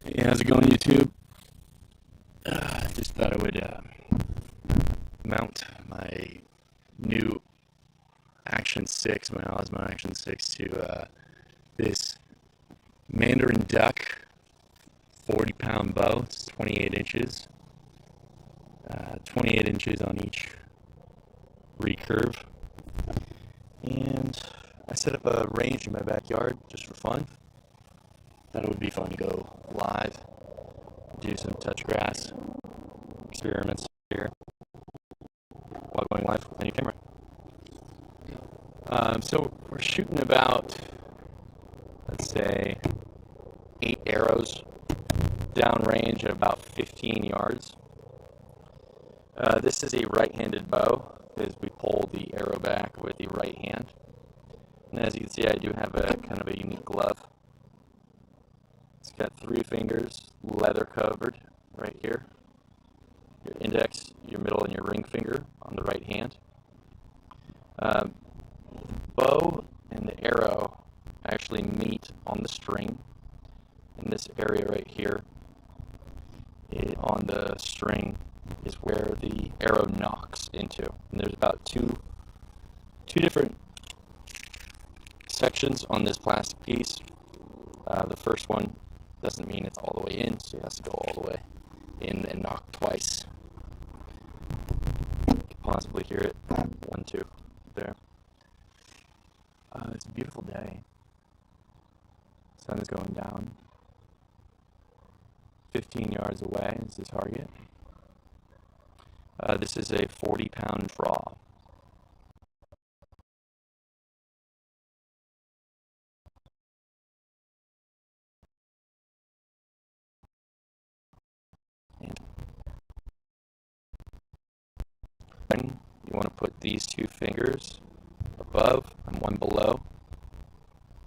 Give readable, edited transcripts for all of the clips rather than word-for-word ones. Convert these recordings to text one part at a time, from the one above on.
Hey, how's it going, YouTube? I just thought I would mount my new Action 6, my Osmo Action 6, to this Mandarin Duck 40-pound bow. It's 28 inches. 28 inches on each recurve. And I set up a range in my backyard just for fun. Thought it would be fun to go live, do some touch grass experiments here while going live with my new camera. So we're shooting about, let's say, 8 arrows downrange at about 15 yards. This is a right-handed bow, because we pull the arrow back with the right hand. And as you can see, I do have a kind of a unique glove. It's got 3 fingers, leather covered right here. Your index, your middle, and your ring finger on the right hand. The bow and the arrow actually meet on the string in this area right here. On the string is where the arrow knocks into. And there's about two different sections on this plastic piece. The first one doesn't mean it's all the way in, so it has to go all the way in and knock twice. You can possibly hear it. 1, 2, there. It's a beautiful day. Sun is going down. 15 yards away is the target. This is a 40-pound draw. And you want to put these 2 fingers above and 1 below.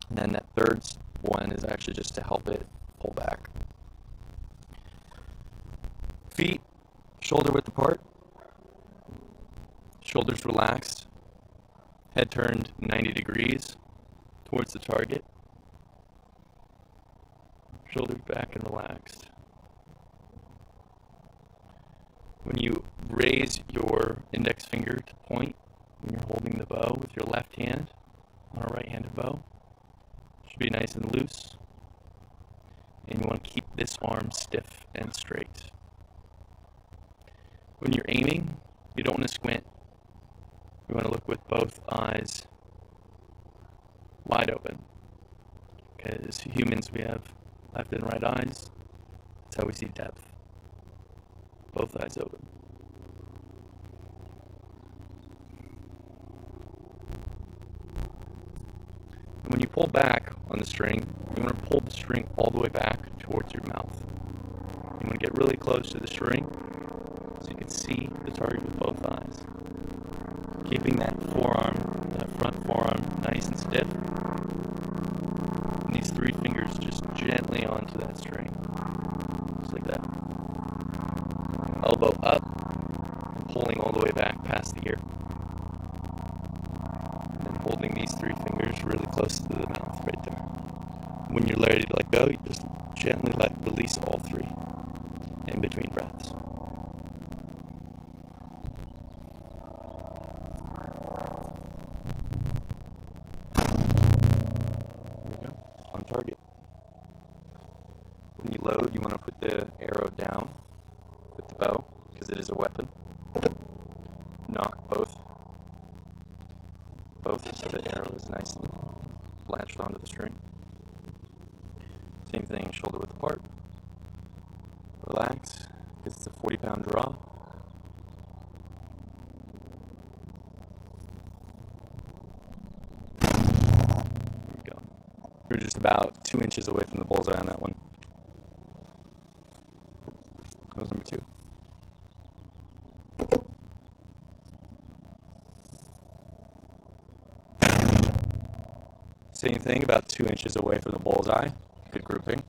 And then that third one is actually just to help it pull back. Feet shoulder width apart. Shoulders relaxed. Head turned 90 degrees towards the target. Shoulders back and relaxed. When you raise your index finger to point when you're holding the bow with your left hand on a right-handed bow, it should be nice and loose. And you want to keep this arm stiff and straight. When you're aiming, you don't want to squint. You want to look with both eyes wide open. Because humans, we have left and right eyes. That's how we see depth. Both eyes open. And when you pull back on the string, you want to pull the string all the way back towards your mouth. You want to get really close to the string so you can see the target with both eyes. Keeping that front forearm nice and stiff. And these 3 fingers just gently onto that string. Just like that. Elbow up and pulling all the way back past the ear. And then holding these 3 fingers really close to the mouth right there. When you're ready to let go, you just gently release all 3 in between breaths. On target. When you load, you want to put the arrow down with the bow, because it is a weapon. Knock both so the arrow is nice and latched onto the string. Same thing, shoulder width apart. Relax, because it's a 40-pound draw. There we go. We're just about 2 inches away from the bullseye on that one. That was number 2. Same thing, about 2 inches away from the bullseye. Good grouping.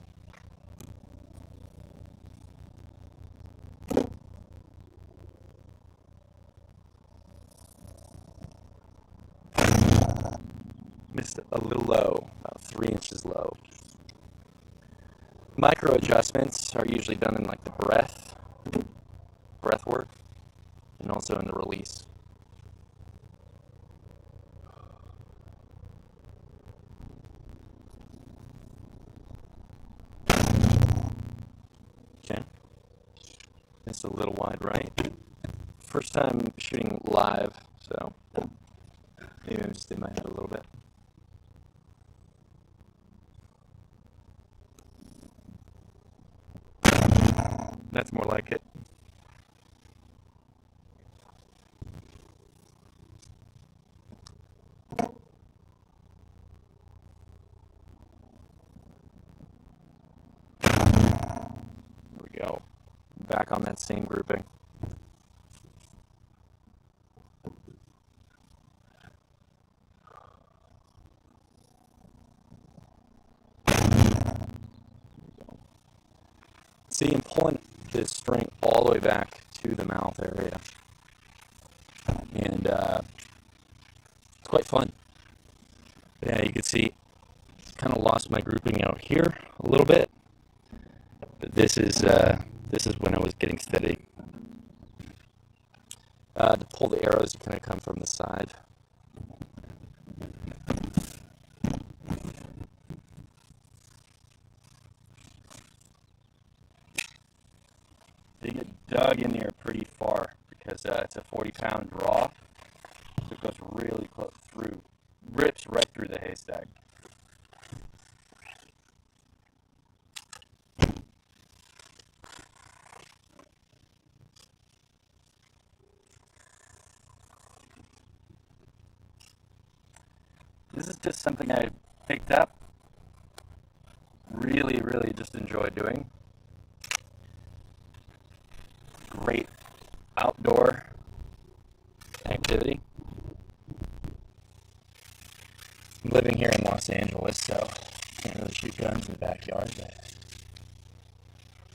Missed a little low, about 3 inches low. Micro adjustments are usually done in like the breath work, and also in the release. Okay, it's a little wide right. First time shooting live, so maybe I'm just in my head a little bit. That's more like it. There we go. Back on that same grouping. See, I'm pulling this string all the way back to the mouth area, and it's quite fun. Yeah, you can see, kind of lost my grouping out here a little bit, but this is when I was getting steady. To pull the arrows, you kind of come from the side. They get dug in there pretty far because it's a 40-pound draw, so it goes really close through, rips right through the haystack. This is just something I picked up, really just enjoy doing. Great outdoor activity. I'm living here in Los Angeles, so can't really shoot guns in the backyard, but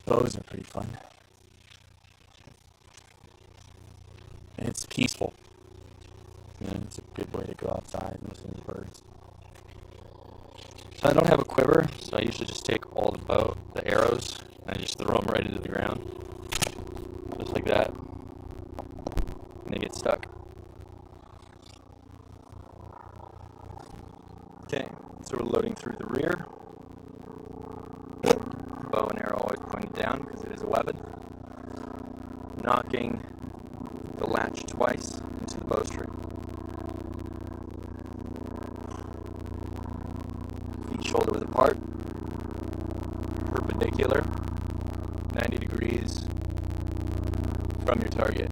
bows are pretty fun. And it's peaceful. It's a good way to go outside and listen to the birds. So I don't have a quiver, so I usually just take all the arrows, and I just throw them right into the ground. Just like that. And they get stuck. Okay, so we're loading through the rear. Bow and arrow always pointed down because it is a weapon. Knocking the latch twice into the bowstring. Feet shoulder width apart. Perpendicular. 90 degrees from your target.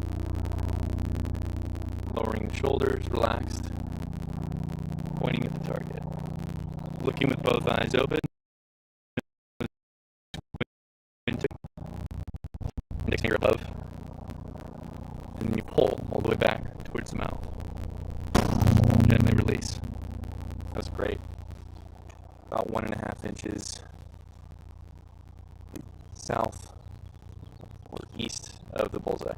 Lowering the shoulders, relaxed. Pointing at the target. Looking with both eyes open. Index finger above. And then you pull all the way back towards the mouth. Gently release. That was great. About 1.5 inches south or east of the bullseye.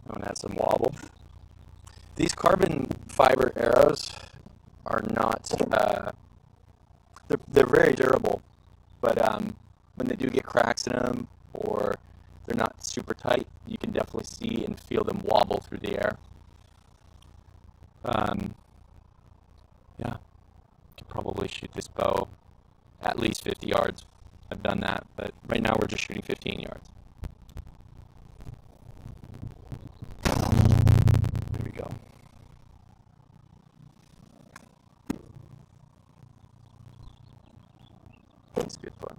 One has some wobble. These carbon fiber arrows are not, they're very durable, but when they do get cracks in them or they're not super tight, you can definitely see and feel them wobble through the air. Yeah, you could probably shoot this bow at least 50 yards. I've done that, but right now we're just shooting 15 yards. There we go. It's good fun.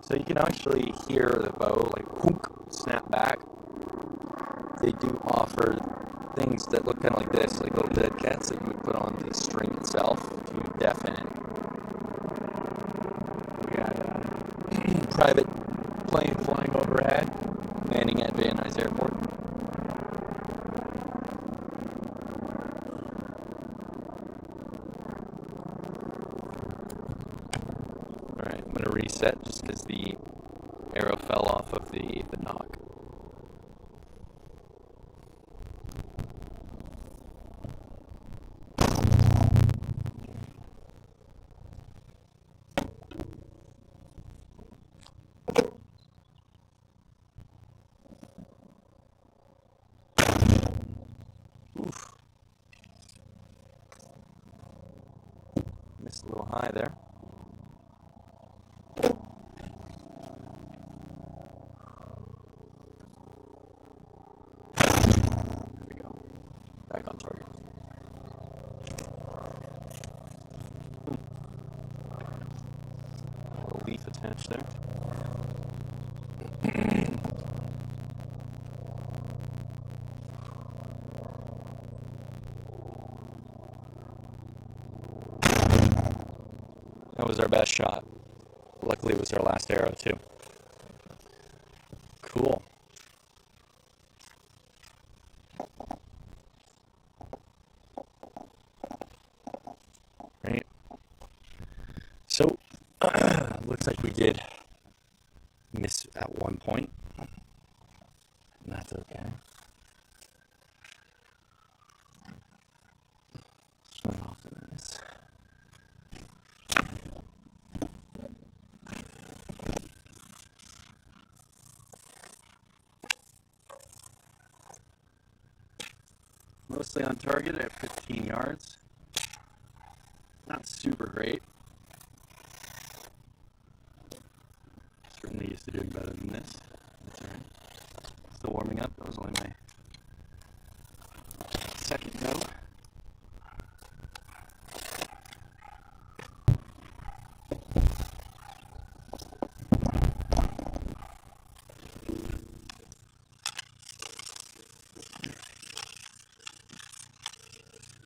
So you can actually hear the bow like whoop, snap back. They do offer things that look kind of like this, like little dead cats that you would put on the string itself to deafen it. We got a private plane flying overhead, landing at Van Nuys Airport. arrow fell off of the knock. Oof. Missed a little high there. There we go. Back on target. A little leaf attached there. That was our best shot. Luckily, it was our last arrow, too. Cool. Right. So, looks like we did miss at one point. And that's okay. Turn off the minutes. Mostly on target at 15 yards. Not super great. Certainly used to doing better than this. That's alright. Still warming up. That was only my second go.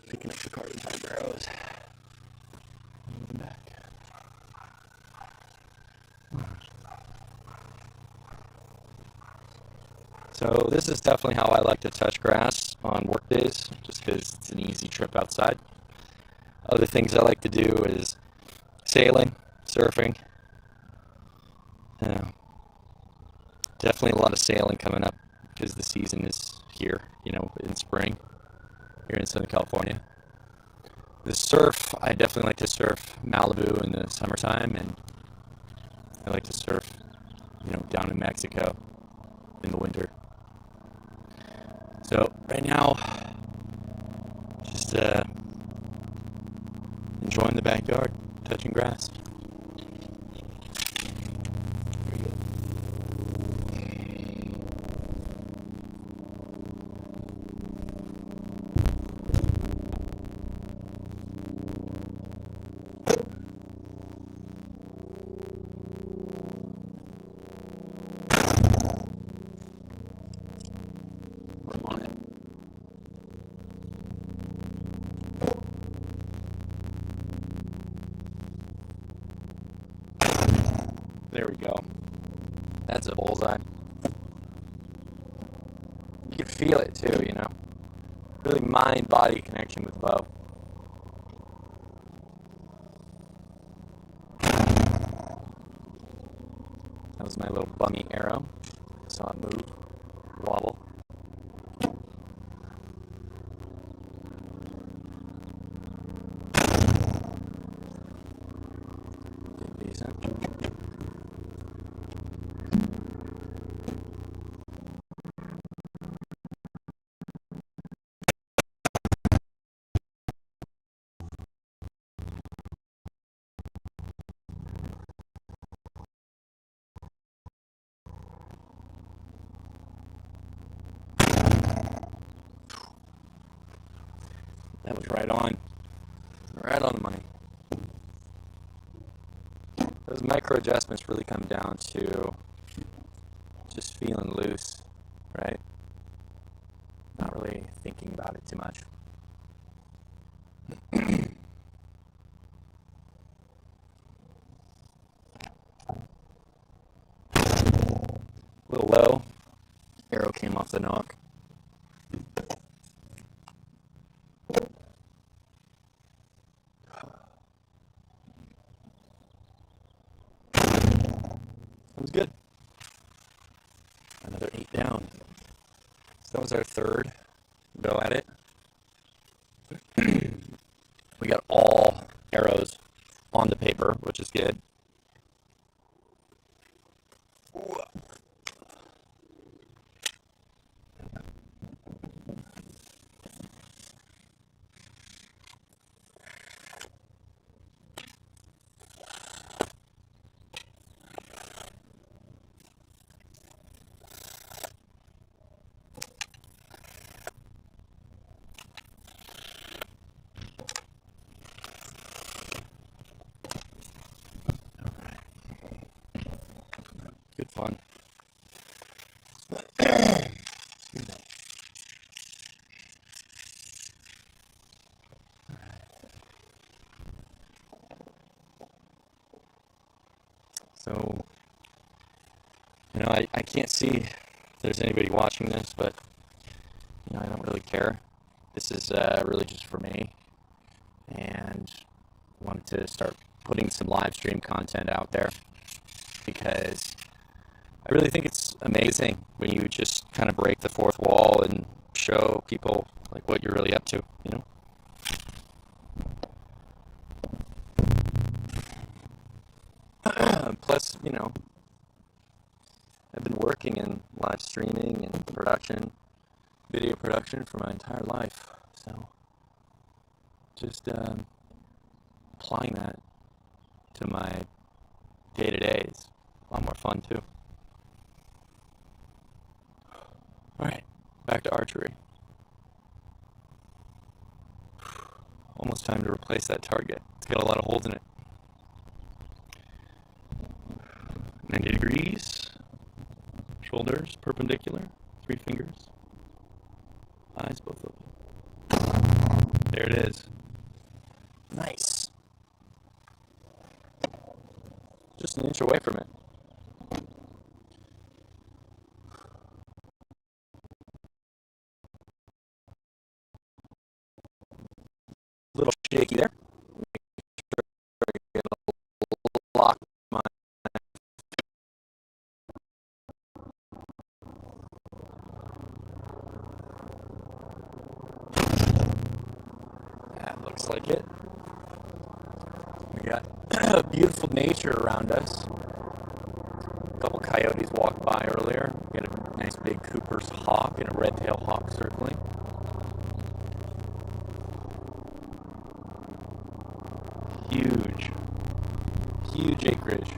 Picking up the carbon fiber arrows. Moving back. So this is definitely how I like to touch grass on work days, just because it's an easy trip outside. Other things I like to do is sailing, surfing. Definitely a lot of sailing coming up because the season is here, in spring here in Southern California. The surf, I definitely like to surf Malibu in the summertime, and I like to surf, down in Mexico in the winter. So right now, just enjoying the backyard, touching grass. There we go. That's a bullseye. You can feel it too, Really mind-body connection with the bow. That was my little bummy arrow. Saw it move, wobble. Decent. That was right on the money. Those micro adjustments really come down to just feeling loose, right? Not really thinking about it too much. A little low. Arrow came off the knock. That was good. Another 8 down. So that was our third go at it. We got all arrows on the paper, which is good. Good fun. So, I can't see if there's anybody watching this, but, I don't really care. This is really just for me, and wanted to start putting some live stream content out there because I really think it's amazing when you just kind of break the fourth wall and show people like what you're really up to, Plus, I've been working in live streaming and production, video production for my entire life. So just applying that to my day-to-day is a lot more fun too. All right, back to archery. Almost time to replace that target. It's got a lot of holes in it. 90 degrees, shoulders perpendicular, 3 fingers, eyes both open. There it is. Nice. Just an inch away from it. A little shaky there. Lock my that looks like it. We got beautiful nature around us. A couple coyotes walked by earlier. We got a nice big Cooper's hawk and a red-tailed hawk circling. Huge acreage.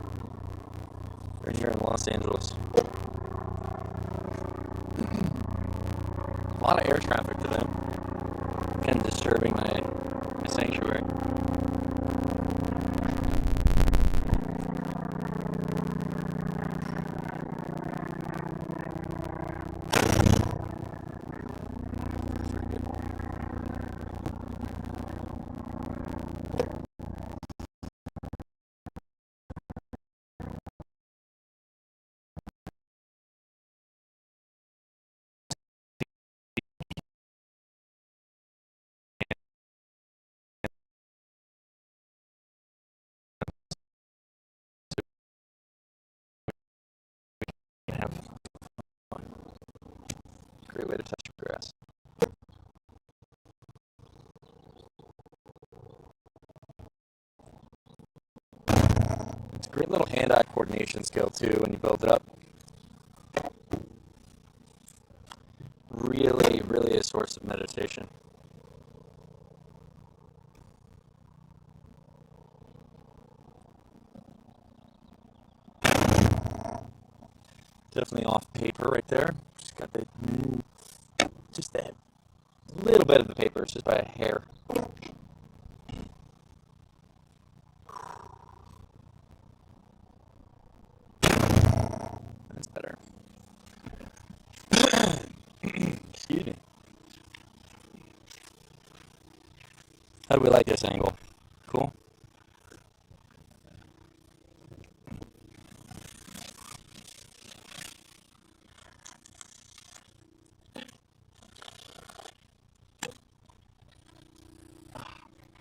Right here in Los Angeles. A lot of air traffic today. Kind of disturbing my sanctuary. Have fun. Great way to touch grass. It's a great little hand-eye coordination skill too when you build it up. Really a source of meditation. Definitely off paper right there. Just got that little bit of the paper, it's just by a hair. That's better. Excuse me. How do we like this angle? Cool.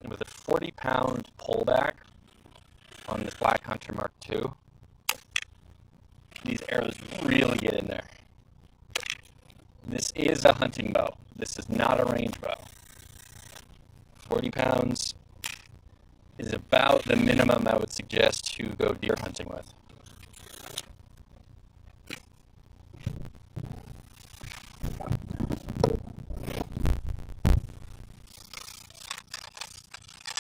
And with a 40-pound pullback on this Black Hunter Mark II, these arrows really get in there. This is a hunting bow. This is not a range bow. 40 pounds is about the minimum I would suggest to go deer hunting with.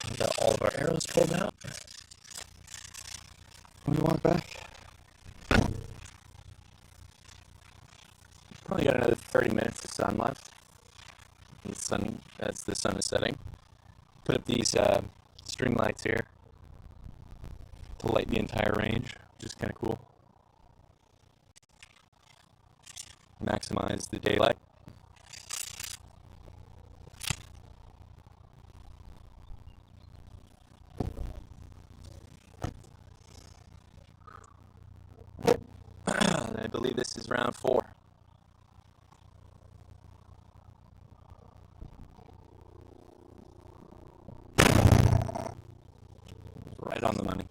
We got all of our arrows pulled out. When we walk back, probably got another 30 minutes of sun left. As the sun is setting. Put up these string lights here to light the entire range, which is kind of cool. Maximize the daylight. I believe this is round 4. Right on the money.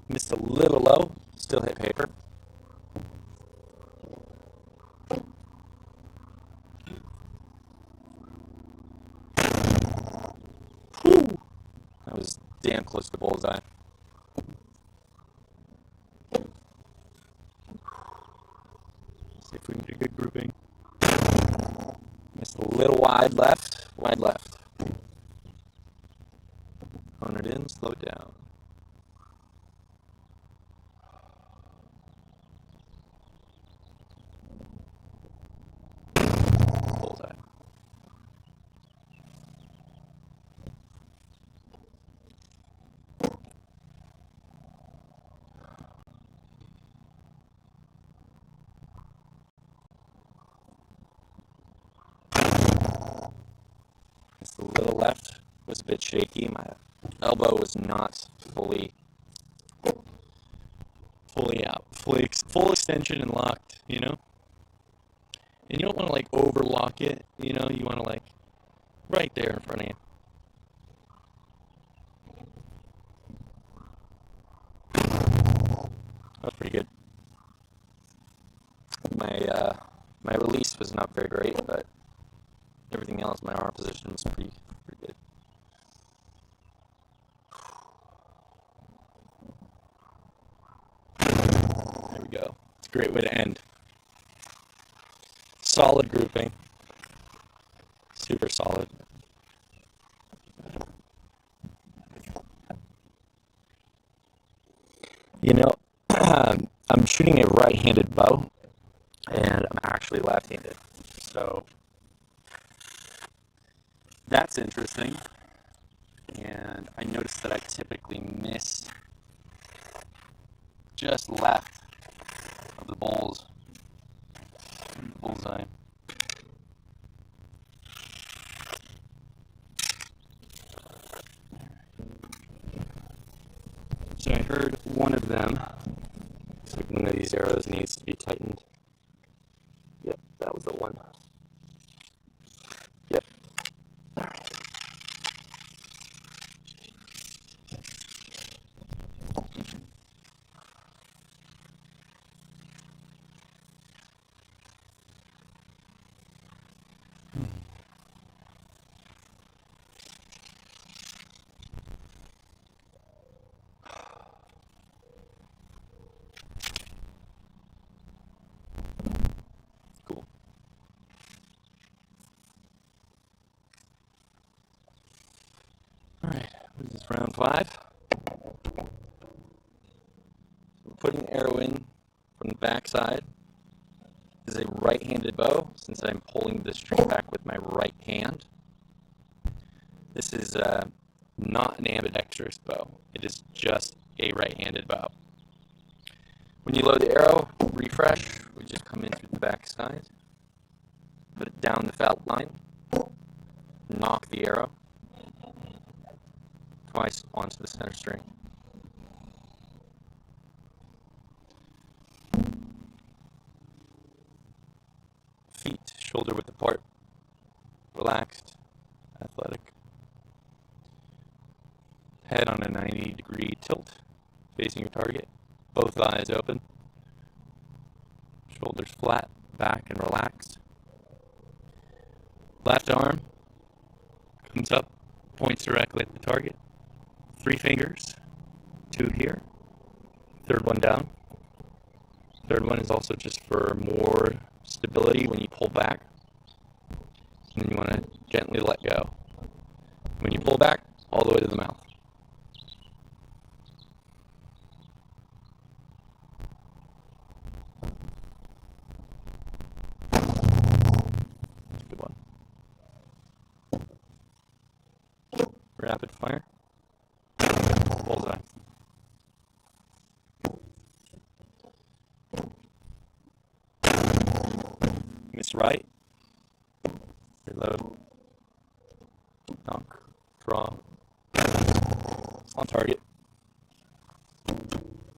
Missed a little low, still hit paper. Whew. That was damn close to bullseye. See if we can get a good grouping. Missed a little wide left. Hone it in, slow it down. Bullseye. Just a little left, was a bit shaky. My elbow was not fully out, full extension and locked, you know? And you don't want to like overlock it, you know? You want to like right there in front of you. That was pretty good. My release was not very great, but everything else, my arm position was pretty good. There we go. It's a great way to end. Solid grouping. Super solid. You know, I'm shooting a right-handed bow, and I'm actually left-handed. So that's interesting. And I noticed that I typically miss just left of the bullseye. So I heard one of them. So one of these arrows needs to be tightened. Yep, that was the one. Yep. All right. Cool. All right, this is round 5. We're putting the arrow in from the back side. This is a right-handed bow, since I'm pulling the string back with my right hand. This is not an ambidextrous bow. It is just a right-handed bow. When you load the arrow, refresh, we just come in through the back side, put it down the felt line, knock the arrow twice onto the center string. Feet shoulder width apart, relaxed, athletic. head on a 90-degree tilt, facing your target. Both eyes open. Shoulders flat, back and relaxed. Left arm comes up, points directly at the target. 3 fingers, 2 here, third one down. Third one is also just for more stability when you pull back. And then you want to gently let go. When you pull back, all the way to the mouth. Good one. Rapid fire. Bullseye. Miss right. Reload. Knock. Draw. On target.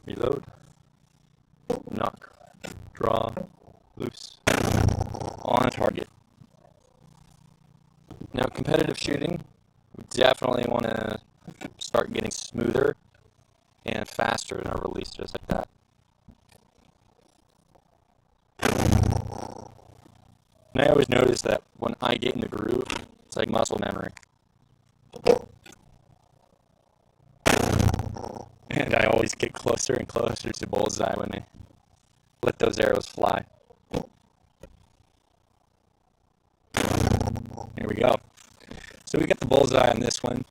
Reload. Knock. Draw. Loose. On target. Now, competitive shooting, we definitely want to start getting smoother and faster in our release, just like that. And I always notice that when I get in the groove, it's like muscle memory. And I always get closer and closer to bullseye when I let those arrows fly. Here we go. So we got the bullseye on this one,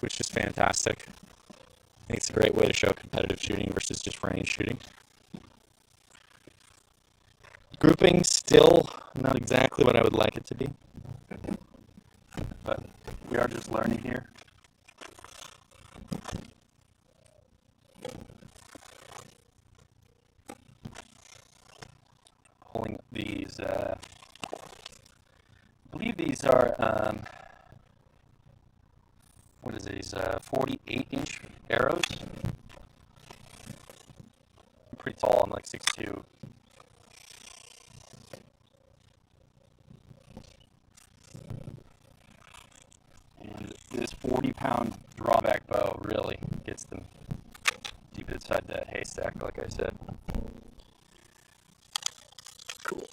which is fantastic. I think it's a great way to show competitive shooting versus just range shooting. Grouping, still not exactly what I would like it to be, but we are just learning here. Pulling these, I believe these are, what is these, 48-inch arrows? I'm pretty tall, I'm like 6'2". And this 40-pound drawback bow really gets them deep inside that haystack, like I said. Cool.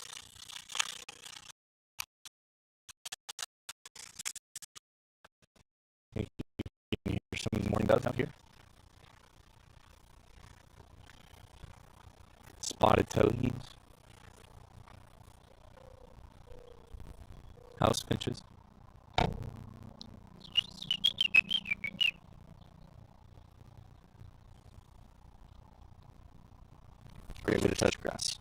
You can hear some of the morning doves out here. Spotted towhees. House finches. Great way to touch grass.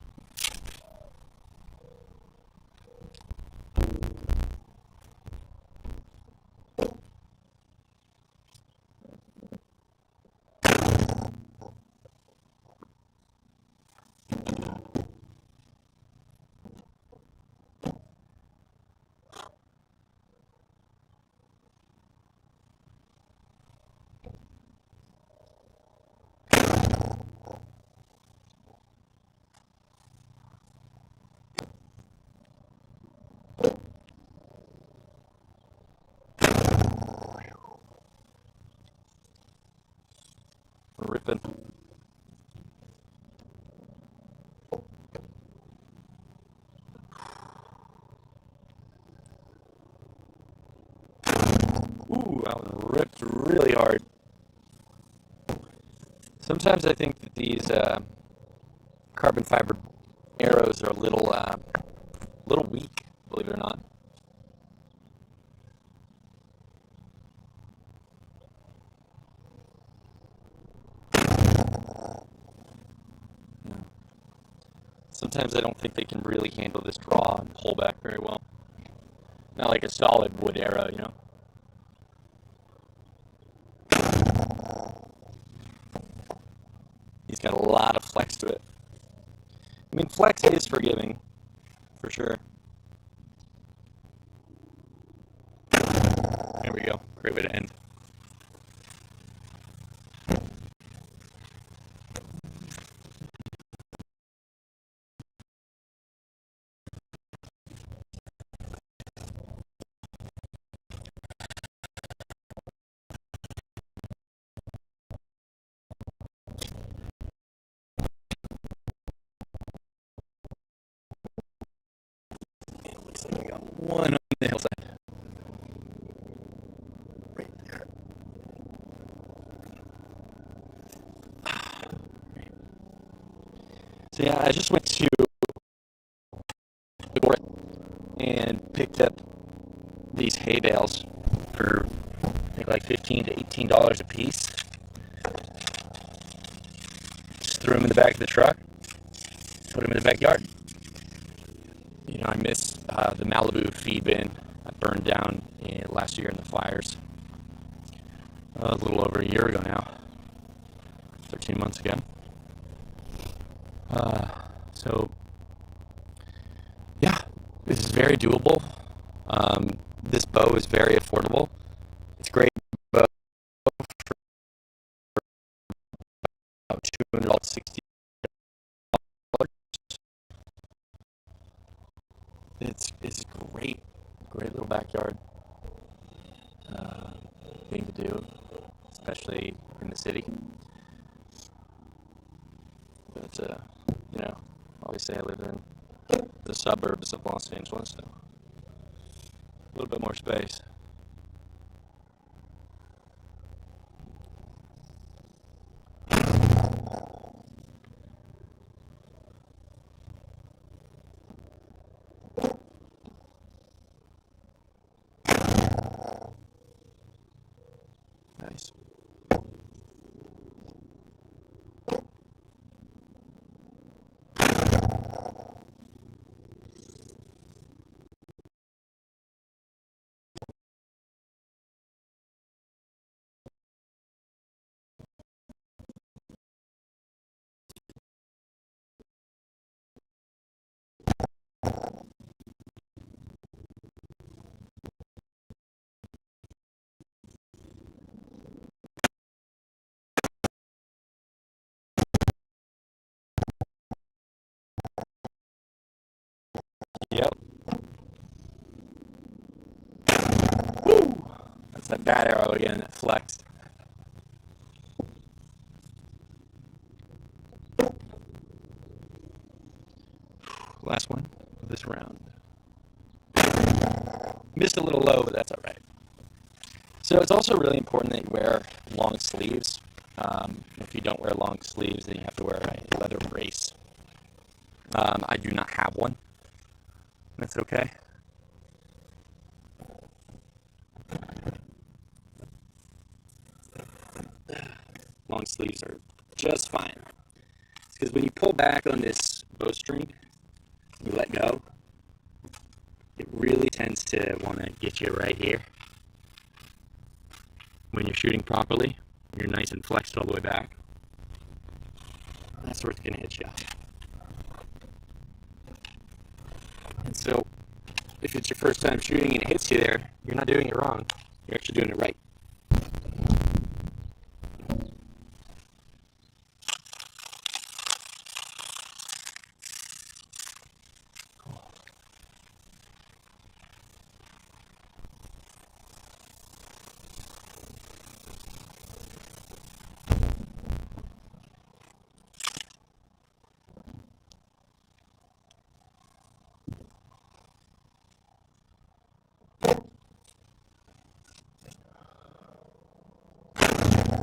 Ripping. Ooh, that one ripped really hard. Sometimes I think that these carbon fiber arrows are a little weak, believe it or not. Sometimes I don't think they can really handle this draw and pull back very well. Not like a solid wood arrow, you know. He's got a lot of flex to it. I mean, flex is forgiving, for sure. There we go. Great way to end. We got one on the hillside. Right there. So yeah, I just went to the court and picked up these hay bales for I think like $15 to $18 a piece. Just threw them in the back of the truck, put them in the backyard. You know, I miss the Malibu feed bin that burned down last year in the fires. A little over a year ago now, 13 months ago. So, yeah, this is very doable. This bow is very affordable. It's a great bow for about $260. It's great little backyard thing to do, especially in the city. But you know, obviously I live in the suburbs of Los Angeles, so a little bit more space. Nice. Yep. Woo! That's that bad arrow again that flexed. Last one of this round. Missed a little low, but that's all right. So it's also really important that you wear long sleeves. If you don't wear long sleeves, then you have to wear a leather brace. I do not have one. That's okay. Long sleeves are just fine. It's because when you pull back on this bowstring, you let go, it really tends to want to get you right here. When you're shooting properly, you're nice and flexed all the way back. That's where it's going to hit you. And so, if it's your first time shooting and it hits you there, you're not doing it wrong. You're actually doing it right.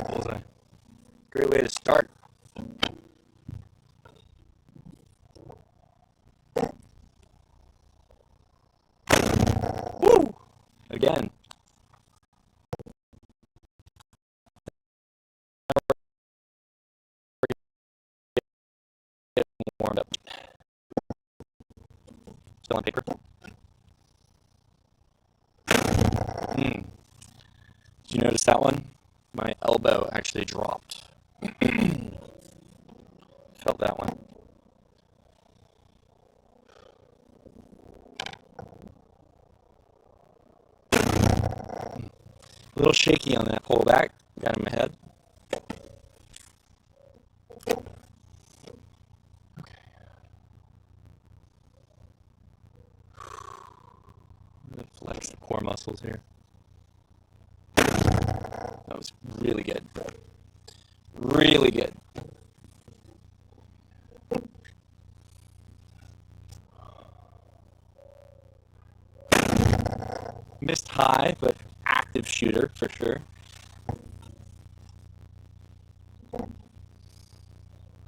Bullseye. Great way to start. Woo! Again. Warmed up. Still on paper. Did you notice that one? My elbow actually dropped. Felt that one. A little shaky on that pullback. Got him ahead. Okay. I'm gonna flex the core muscles here. That was really good. Really good. high, but active shooter for sure.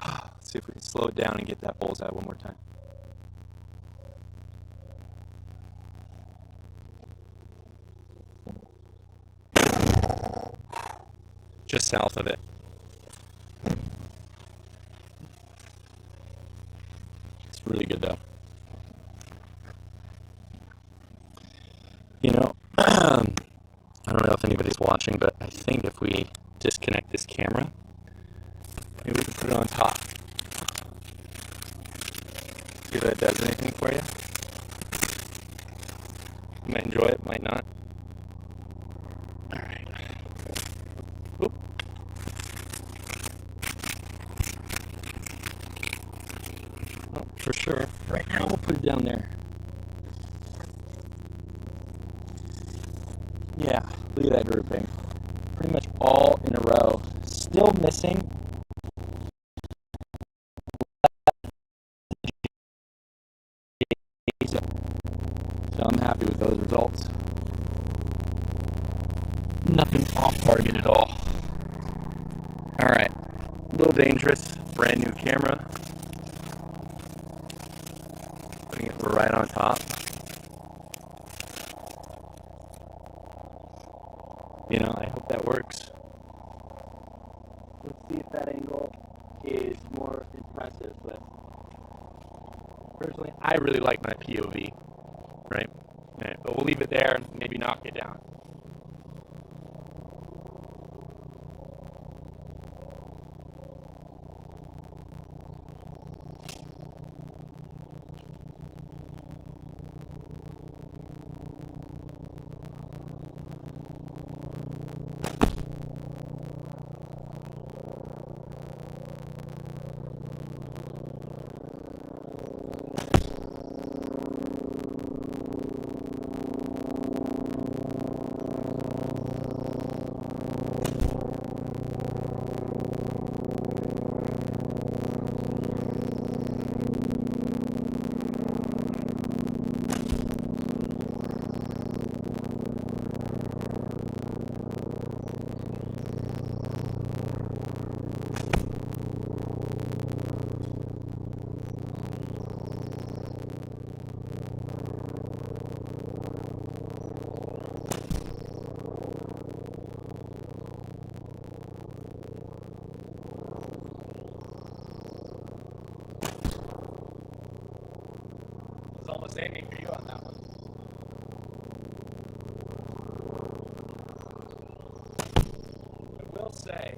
Let's see if we can slow it down and get that bullseye one more time. Just south of it. It's really good though. You know, I don't know if anybody's watching, but I think if we disconnect this camera, maybe we can put it on top. See if that does anything for you. You might enjoy it, might not. Alright. Oop. Oh, for sure. Right now we'll put it down there. Yeah, look at that grouping. Pretty much all in a row. Still missing. So I'm happy with those results. Nothing off target at all. Alright, a little dangerous. Brand new camera. Putting it right on top. You know, I hope that works. Let's see if that angle is more impressive. But personally, I really like my POV, right? But we'll leave it there and maybe knock it down. Almost aiming for you on that one. I will say,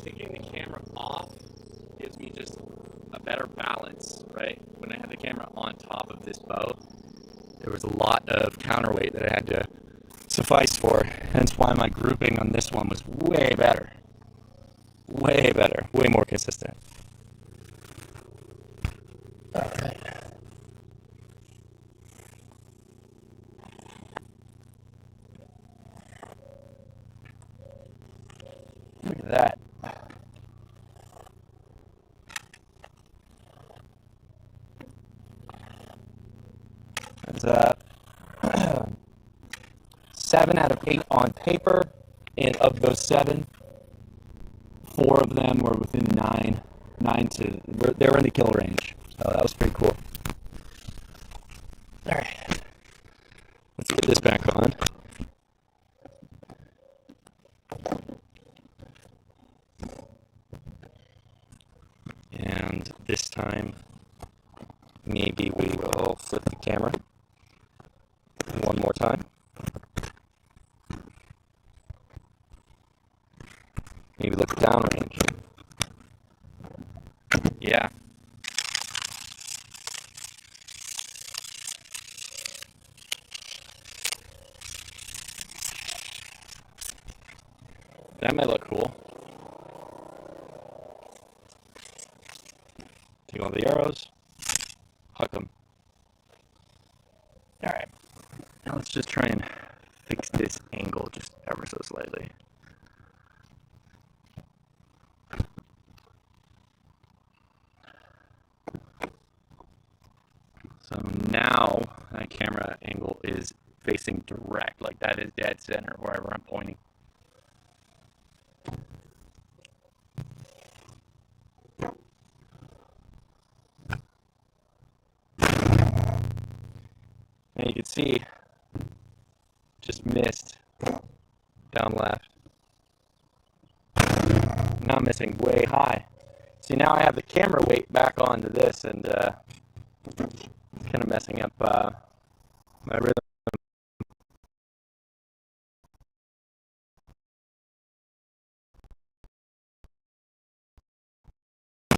taking the camera off gives me just a better balance, right? When I had the camera on top of this bow, there was a lot of counterweight that I had to suffice for, hence why my grouping on this one was way better. Way better, way more consistent. Alright. Look at that. That's 7 out of 8 on paper, and of those 7, 4 of them were within 9 to, they were in the kill range. So that was pretty cool. Alright, let's get this back on. And this time, maybe we will flip the camera one more time. Maybe look downrange. Yeah. That might look cool. Take all the arrows, huck them. Alright, now let's just try and fix this angle just ever so slightly. So now that camera angle is facing direct, like that is dead center wherever I'm pointing. And you can see, just missed down left. Now I'm missing way high. See, now I have the camera weight back onto this, and it's kind of messing up my rhythm.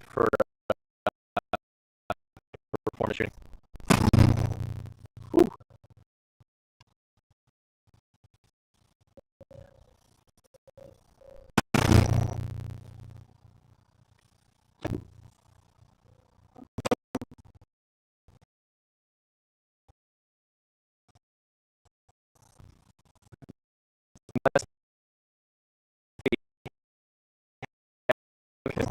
For performance shooting. Whew. Okay.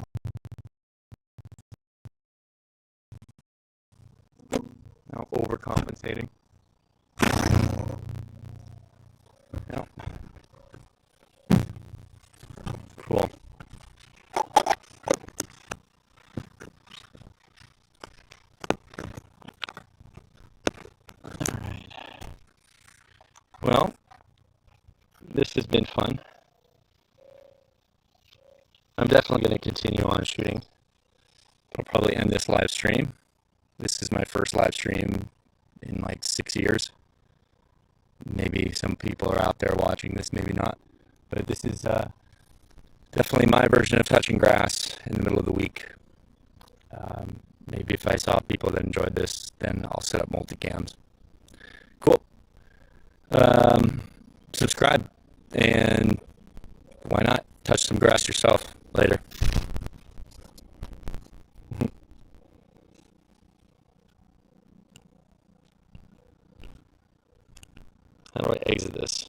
Now overcompensating. No. Cool. Alright. Well, this has been fun. I'm definitely going to continue on shooting. I'll probably end this live stream. This is my first live stream in like 6 years. Maybe some people are out there watching this, maybe not. But this is definitely my version of touching grass in the middle of the week. Maybe if I saw people that enjoyed this, then I'll set up multicams. Cool. Subscribe, and why not touch some grass yourself later. How do I exit this?